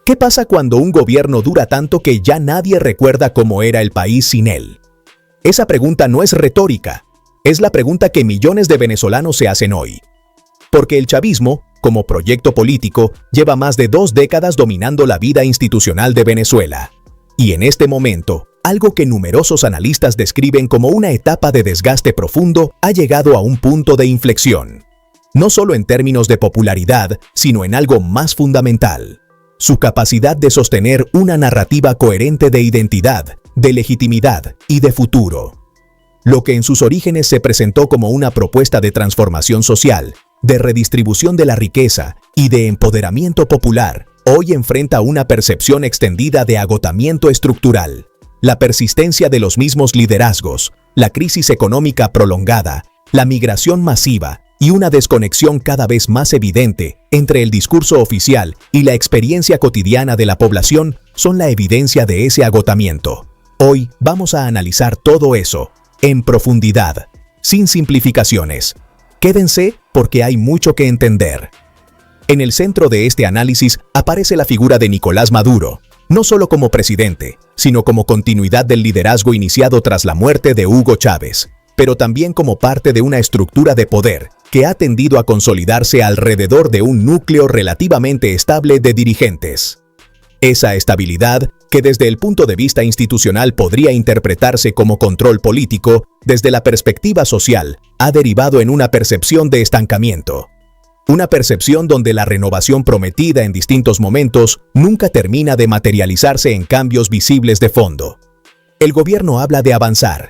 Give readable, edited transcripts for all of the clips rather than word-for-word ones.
¿Qué pasa cuando un gobierno dura tanto que ya nadie recuerda cómo era el país sin él? Esa pregunta no es retórica, es la pregunta que millones de venezolanos se hacen hoy. Porque el chavismo, como proyecto político, lleva más de 2 décadas dominando la vida institucional de Venezuela. Y en este momento, algo que numerosos analistas describen como una etapa de desgaste profundo ha llegado a un punto de inflexión. No solo en términos de popularidad, sino en algo más fundamental: su capacidad de sostener una narrativa coherente de identidad, de legitimidad y de futuro. Lo que en sus orígenes se presentó como una propuesta de transformación social, de redistribución de la riqueza y de empoderamiento popular, hoy enfrenta una percepción extendida de agotamiento estructural. La persistencia de los mismos liderazgos, la crisis económica prolongada, la migración masiva y una desconexión cada vez más evidente entre el discurso oficial y la experiencia cotidiana de la población son la evidencia de ese agotamiento. Hoy vamos a analizar todo eso en profundidad, sin simplificaciones. Quédense porque hay mucho que entender. En el centro de este análisis aparece la figura de Nicolás Maduro, no solo como presidente, sino como continuidad del liderazgo iniciado tras la muerte de Hugo Chávez, pero también como parte de una estructura de poder que ha tendido a consolidarse alrededor de un núcleo relativamente estable de dirigentes. Esa estabilidad, que desde el punto de vista institucional podría interpretarse como control político, desde la perspectiva social, ha derivado en una percepción de estancamiento. Una percepción donde la renovación prometida en distintos momentos nunca termina de materializarse en cambios visibles de fondo. El gobierno habla de avanzar,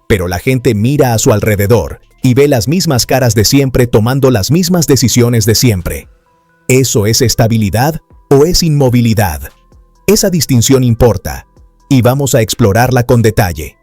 pero la gente mira a su alrededor y ve las mismas caras de siempre tomando las mismas decisiones de siempre. ¿Eso es estabilidad o es inmovilidad? Esa distinción importa, y vamos a explorarla con detalle.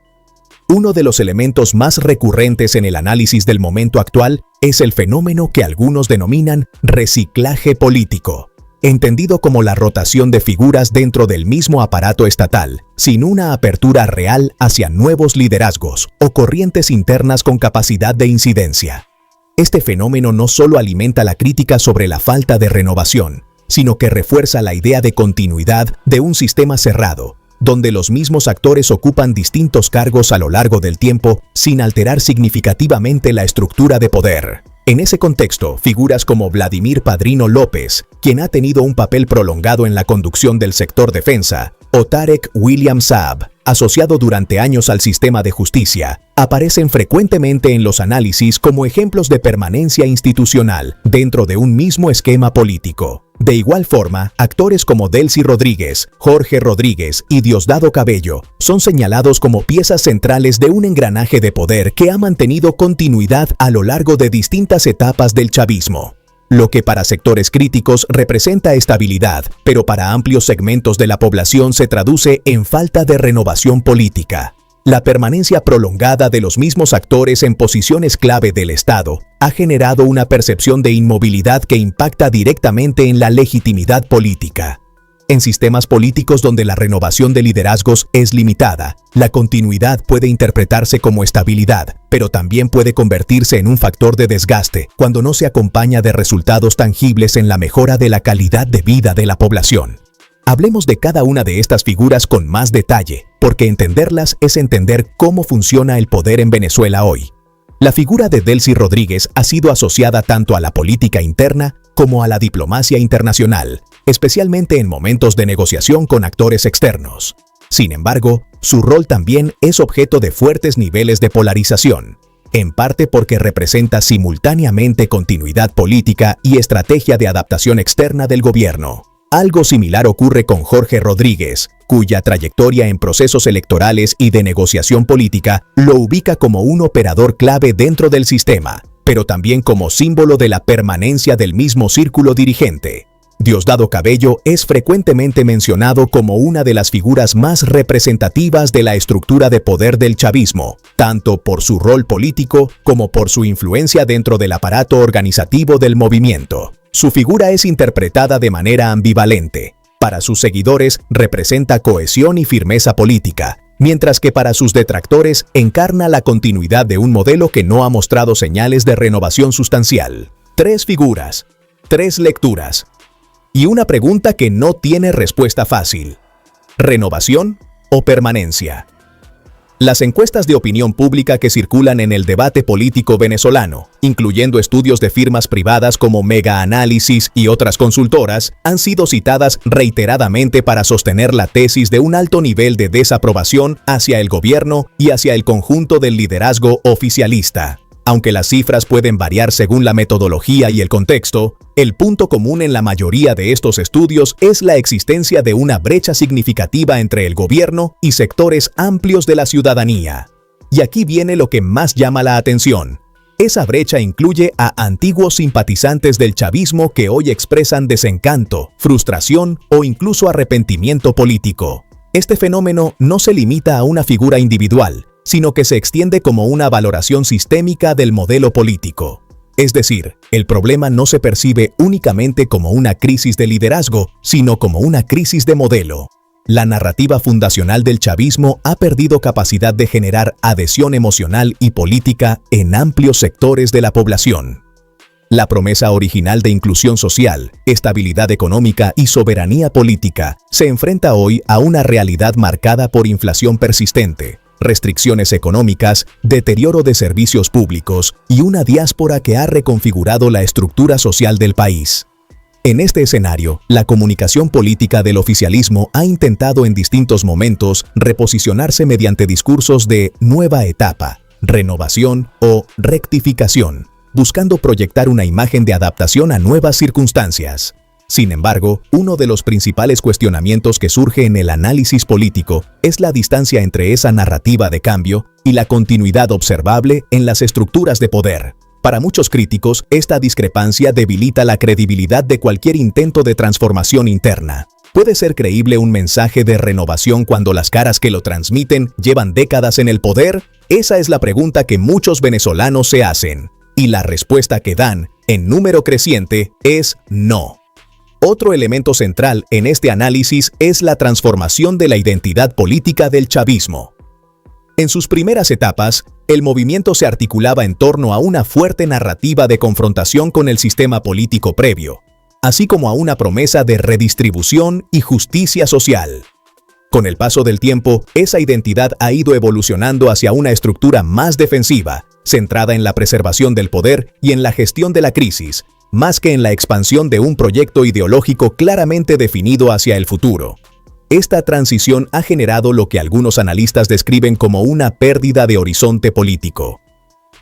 Uno de los elementos más recurrentes en el análisis del momento actual es el fenómeno que algunos denominan reciclaje político, entendido como la rotación de figuras dentro del mismo aparato estatal, sin una apertura real hacia nuevos liderazgos o corrientes internas con capacidad de incidencia. Este fenómeno no solo alimenta la crítica sobre la falta de renovación, sino que refuerza la idea de continuidad de un sistema cerrado, donde los mismos actores ocupan distintos cargos a lo largo del tiempo sin alterar significativamente la estructura de poder. En ese contexto, figuras como Vladimir Padrino López, quien ha tenido un papel prolongado en la conducción del sector defensa, o Tarek William Saab, asociado durante años al sistema de justicia, aparecen frecuentemente en los análisis como ejemplos de permanencia institucional dentro de un mismo esquema político. De igual forma, actores como Delcy Rodríguez, Jorge Rodríguez y Diosdado Cabello son señalados como piezas centrales de un engranaje de poder que ha mantenido continuidad a lo largo de distintas etapas del chavismo. Lo que para sectores críticos representa estabilidad, pero para amplios segmentos de la población se traduce en falta de renovación política. La permanencia prolongada de los mismos actores en posiciones clave del Estado ha generado una percepción de inmovilidad que impacta directamente en la legitimidad política. En sistemas políticos donde la renovación de liderazgos es limitada, la continuidad puede interpretarse como estabilidad, pero también puede convertirse en un factor de desgaste cuando no se acompaña de resultados tangibles en la mejora de la calidad de vida de la población. Hablemos de cada una de estas figuras con más detalle, porque entenderlas es entender cómo funciona el poder en Venezuela hoy. La figura de Delcy Rodríguez ha sido asociada tanto a la política interna como a la diplomacia internacional, especialmente en momentos de negociación con actores externos. Sin embargo, su rol también es objeto de fuertes niveles de polarización, en parte porque representa simultáneamente continuidad política y estrategia de adaptación externa del gobierno. Algo similar ocurre con Jorge Rodríguez, cuya trayectoria en procesos electorales y de negociación política lo ubica como un operador clave dentro del sistema, pero también como símbolo de la permanencia del mismo círculo dirigente. Diosdado Cabello es frecuentemente mencionado como una de las figuras más representativas de la estructura de poder del chavismo, tanto por su rol político como por su influencia dentro del aparato organizativo del movimiento. Su figura es interpretada de manera ambivalente. Para sus seguidores representa cohesión y firmeza política, mientras que para sus detractores encarna la continuidad de un modelo que no ha mostrado señales de renovación sustancial. 3 figuras, 3 lecturas. Y una pregunta que no tiene respuesta fácil: ¿renovación o permanencia? Las encuestas de opinión pública que circulan en el debate político venezolano, incluyendo estudios de firmas privadas como Mega Análisis y otras consultoras, han sido citadas reiteradamente para sostener la tesis de un alto nivel de desaprobación hacia el gobierno y hacia el conjunto del liderazgo oficialista. Aunque las cifras pueden variar según la metodología y el contexto, el punto común en la mayoría de estos estudios es la existencia de una brecha significativa entre el gobierno y sectores amplios de la ciudadanía. Y aquí viene lo que más llama la atención. Esa brecha incluye a antiguos simpatizantes del chavismo que hoy expresan desencanto, frustración o incluso arrepentimiento político. Este fenómeno no se limita a una figura individual, sino que se extiende como una valoración sistémica del modelo político. Es decir, el problema no se percibe únicamente como una crisis de liderazgo, sino como una crisis de modelo. La narrativa fundacional del chavismo ha perdido capacidad de generar adhesión emocional y política en amplios sectores de la población. La promesa original de inclusión social, estabilidad económica y soberanía política se enfrenta hoy a una realidad marcada por inflación persistente, restricciones económicas, deterioro de servicios públicos y una diáspora que ha reconfigurado la estructura social del país. En este escenario, la comunicación política del oficialismo ha intentado en distintos momentos reposicionarse mediante discursos de nueva etapa, renovación o rectificación, buscando proyectar una imagen de adaptación a nuevas circunstancias. Sin embargo, uno de los principales cuestionamientos que surge en el análisis político es la distancia entre esa narrativa de cambio y la continuidad observable en las estructuras de poder. Para muchos críticos, esta discrepancia debilita la credibilidad de cualquier intento de transformación interna. ¿Puede ser creíble un mensaje de renovación cuando las caras que lo transmiten llevan décadas en el poder? Esa es la pregunta que muchos venezolanos se hacen. Y la respuesta que dan, en número creciente, es no. Otro elemento central en este análisis es la transformación de la identidad política del chavismo. En sus primeras etapas, el movimiento se articulaba en torno a una fuerte narrativa de confrontación con el sistema político previo, así como a una promesa de redistribución y justicia social. Con el paso del tiempo, esa identidad ha ido evolucionando hacia una estructura más defensiva, centrada en la preservación del poder y en la gestión de la crisis, más que en la expansión de un proyecto ideológico claramente definido hacia el futuro. Esta transición ha generado lo que algunos analistas describen como una pérdida de horizonte político,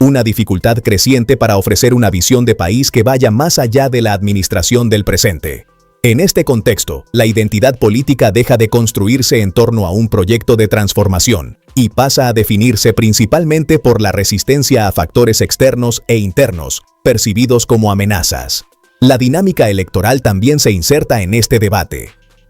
una dificultad creciente para ofrecer una visión de país que vaya más allá de la administración del presente. En este contexto, la identidad política deja de construirse en torno a un proyecto de transformación y pasa a definirse principalmente por la resistencia a factores externos e internos, percibidos como amenazas. La dinámica electoral también se inserta en este debate.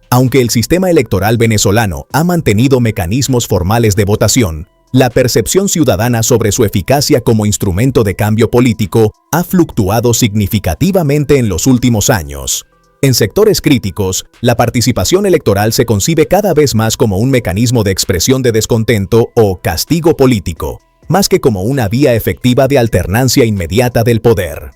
Aunque el sistema electoral venezolano ha mantenido mecanismos formales de votación, la percepción ciudadana sobre su eficacia como instrumento de cambio político ha fluctuado significativamente en los últimos años. En sectores críticos, la participación electoral se concibe cada vez más como un mecanismo de expresión de descontento o castigo político, más que como una vía efectiva de alternancia inmediata del poder.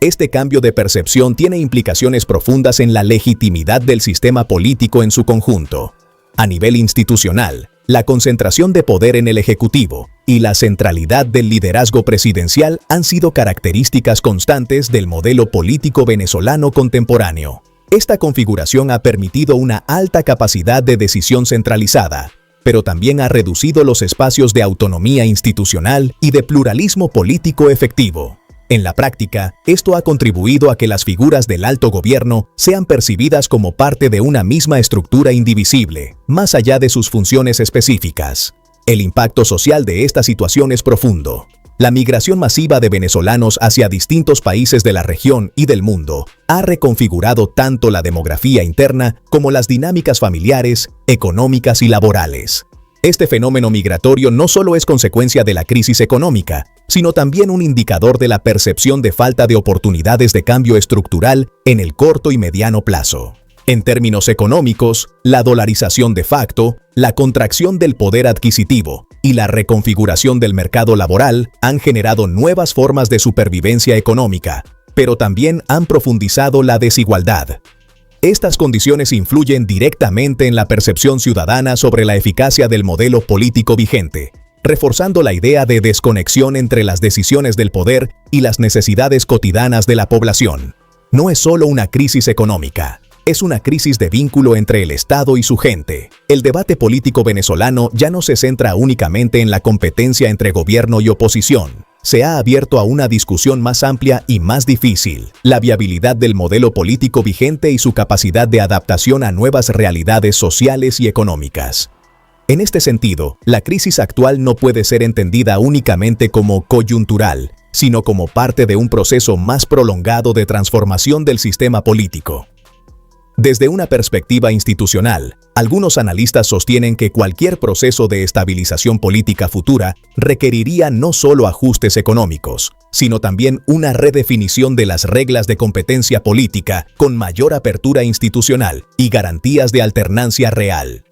Este cambio de percepción tiene implicaciones profundas en la legitimidad del sistema político en su conjunto. A nivel institucional, la concentración de poder en el Ejecutivo y la centralidad del liderazgo presidencial han sido características constantes del modelo político venezolano contemporáneo. Esta configuración ha permitido una alta capacidad de decisión centralizada, pero también ha reducido los espacios de autonomía institucional y de pluralismo político efectivo. En la práctica, esto ha contribuido a que las figuras del alto gobierno sean percibidas como parte de una misma estructura indivisible, más allá de sus funciones específicas. El impacto social de esta situación es profundo. La migración masiva de venezolanos hacia distintos países de la región y del mundo ha reconfigurado tanto la demografía interna como las dinámicas familiares, económicas y laborales. Este fenómeno migratorio no solo es consecuencia de la crisis económica, sino también un indicador de la percepción de falta de oportunidades de cambio estructural en el corto y mediano plazo. En términos económicos, la dolarización de facto, la contracción del poder adquisitivo y la reconfiguración del mercado laboral han generado nuevas formas de supervivencia económica, pero también han profundizado la desigualdad. Estas condiciones influyen directamente en la percepción ciudadana sobre la eficacia del modelo político vigente, reforzando la idea de desconexión entre las decisiones del poder y las necesidades cotidianas de la población. No es solo una crisis económica, es una crisis de vínculo entre el Estado y su gente. El debate político venezolano ya no se centra únicamente en la competencia entre gobierno y oposición. Se ha abierto a una discusión más amplia y más difícil: la viabilidad del modelo político vigente y su capacidad de adaptación a nuevas realidades sociales y económicas. En este sentido, la crisis actual no puede ser entendida únicamente como coyuntural, sino como parte de un proceso más prolongado de transformación del sistema político. Desde una perspectiva institucional, algunos analistas sostienen que cualquier proceso de estabilización política futura requeriría no solo ajustes económicos, sino también una redefinición de las reglas de competencia política con mayor apertura institucional y garantías de alternancia real.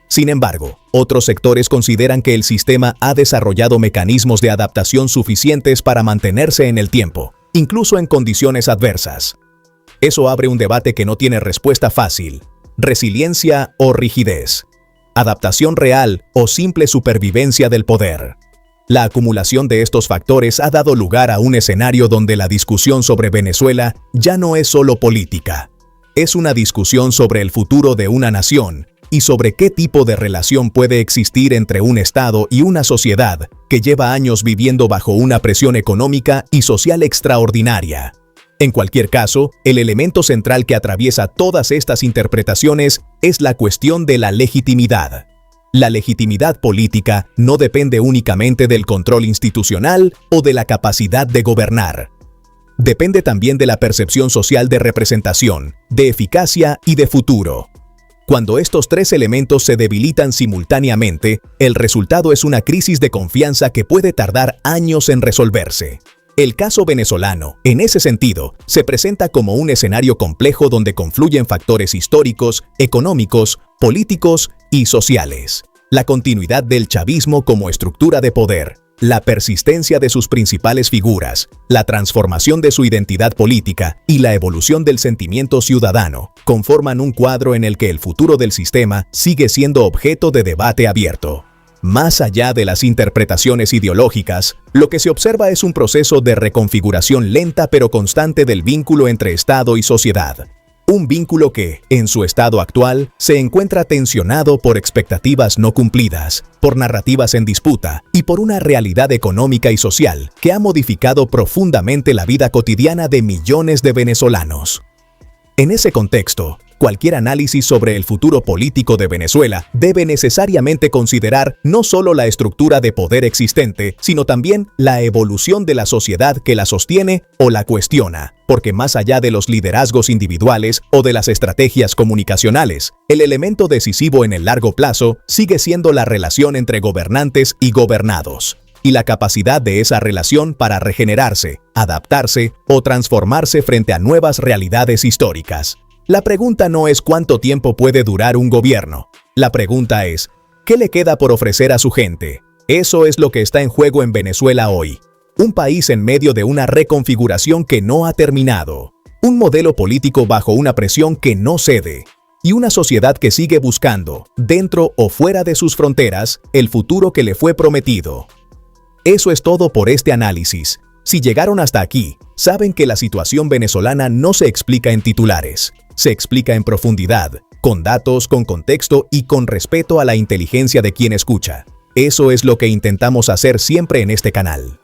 Sin embargo, otros sectores consideran que el sistema ha desarrollado mecanismos de adaptación suficientes para mantenerse en el tiempo, incluso en condiciones adversas. Eso abre un debate que no tiene respuesta fácil: resiliencia o rigidez, adaptación real o simple supervivencia del poder. La acumulación de estos factores ha dado lugar a un escenario donde la discusión sobre Venezuela ya no es solo política. Es una discusión sobre el futuro de una nación y sobre qué tipo de relación puede existir entre un Estado y una sociedad que lleva años viviendo bajo una presión económica y social extraordinaria. En cualquier caso, el elemento central que atraviesa todas estas interpretaciones es la cuestión de la legitimidad. La legitimidad política no depende únicamente del control institucional o de la capacidad de gobernar. Depende también de la percepción social de representación, de eficacia y de futuro. Cuando estos tres elementos se debilitan simultáneamente, el resultado es una crisis de confianza que puede tardar años en resolverse. El caso venezolano, en ese sentido, se presenta como un escenario complejo donde confluyen factores históricos, económicos, políticos y sociales. La continuidad del chavismo como estructura de poder, la persistencia de sus principales figuras, la transformación de su identidad política y la evolución del sentimiento ciudadano conforman un cuadro en el que el futuro del sistema sigue siendo objeto de debate abierto. Más allá de las interpretaciones ideológicas, lo que se observa es un proceso de reconfiguración lenta pero constante del vínculo entre Estado y sociedad. Un vínculo que, en su estado actual, se encuentra tensionado por expectativas no cumplidas, por narrativas en disputa y por una realidad económica y social que ha modificado profundamente la vida cotidiana de millones de venezolanos. En ese contexto, cualquier análisis sobre el futuro político de Venezuela debe necesariamente considerar no solo la estructura de poder existente, sino también la evolución de la sociedad que la sostiene o la cuestiona, porque más allá de los liderazgos individuales o de las estrategias comunicacionales, el elemento decisivo en el largo plazo sigue siendo la relación entre gobernantes y gobernados, y la capacidad de esa relación para regenerarse, adaptarse o transformarse frente a nuevas realidades históricas. La pregunta no es cuánto tiempo puede durar un gobierno. La pregunta es, ¿qué le queda por ofrecer a su gente? Eso es lo que está en juego en Venezuela hoy. Un país en medio de una reconfiguración que no ha terminado. Un modelo político bajo una presión que no cede. Y una sociedad que sigue buscando, dentro o fuera de sus fronteras, el futuro que le fue prometido. Eso es todo por este análisis. Si llegaron hasta aquí, saben que la situación venezolana no se explica en titulares. Se explica en profundidad, con datos, con contexto y con respeto a la inteligencia de quien escucha. Eso es lo que intentamos hacer siempre en este canal.